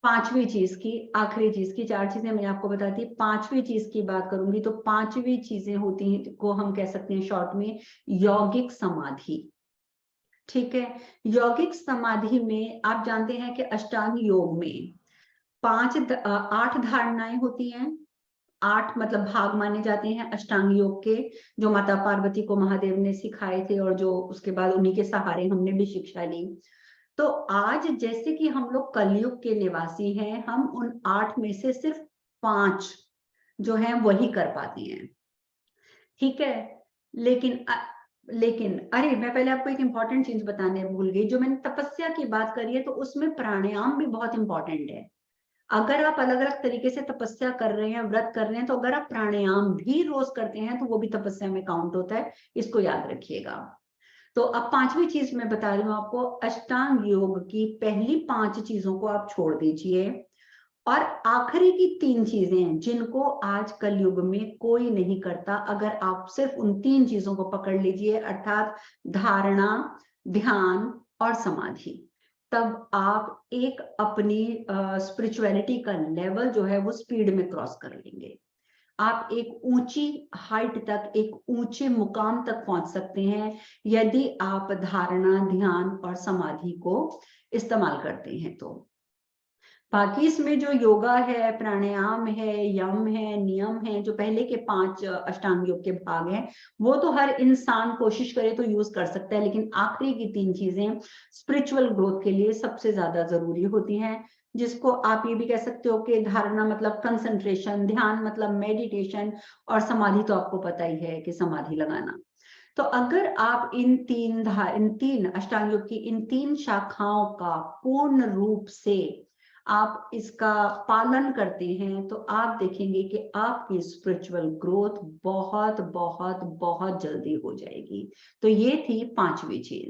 पांचवी चीज की, आखिरी चीज की, चार चीजें मैंने आपको बता दी, पांचवी चीज की बात करूंगी तो पांचवी चीजें होती हैं को हम कह सकते हैं शॉर्ट में यौगिक समाधि। ठीक है, यौगिक समाधि में आप जानते हैं कि अष्टांग योग में 8 धारणाएं होती हैं। 8 मतलब भाग माने जाते हैं अष्टांग योग के, जो माता पार्वती को महादेव ने सिखाए थे और जो उसके बाद उन्हीं के सहारे हमने भी शिक्षा ली। तो आज जैसे कि हम लोग कलयुग के निवासी हैं, हम उन 8 में से सिर्फ 5 जो हैं वही कर पाते हैं। ठीक है, लेकिन अरे मैं पहले आपको एक इंपॉर्टेंट चीज बताने भूल गई। जो मैंने तपस्या की बात करी है तो उसमें प्राणायाम भी बहुत इंपॉर्टेंट है। अगर आप अलग अलग तरीके से तपस्या कर रहे हैं, व्रत कर रहे हैं, तो अगर आप प्राणायाम भी रोज करते हैं तो वो भी तपस्या में काउंट होता है, इसको याद रखिएगा। तो अब पांचवी चीज मैं बता रही हूँ आपको, अष्टांग योग की पहली 5 चीजों को आप छोड़ दीजिए और आखिरी की 3 चीजें जिनको आज कलयुग में कोई नहीं करता, अगर आप सिर्फ उन 3 चीजों को पकड़ लीजिए, अर्थात धारणा, ध्यान और समाधि, तब आप एक अपनी स्पिरिचुअलिटी का लेवल जो है वो स्पीड में क्रॉस कर लेंगे। आप एक ऊंची हाइट तक, एक ऊंचे मुकाम तक पहुंच सकते हैं यदि आप धारणा, ध्यान और समाधि को इस्तेमाल करते हैं। तो बाकी इसमें जो योगा है, प्राणायाम है, यम है, नियम है, जो पहले के 5 अष्टांग योग के भाग हैं, वो तो हर इंसान कोशिश करे तो यूज कर सकता है, लेकिन आखिरी की 3 चीजें स्पिरिचुअल ग्रोथ के लिए सबसे ज्यादा जरूरी होती हैं, जिसको आप ये भी कह सकते हो कि धारणा मतलब कंसंट्रेशन, ध्यान मतलब मेडिटेशन, और समाधि तो आपको पता ही है कि समाधि लगाना। तो अगर आप इन तीन अष्टांग योग की इन 3 शाखाओं का पूर्ण रूप से आप इसका पालन करते हैं तो आप देखेंगे कि आपकी स्पिरिचुअल ग्रोथ बहुत बहुत बहुत जल्दी हो जाएगी। तो ये थी 5वीं चीज।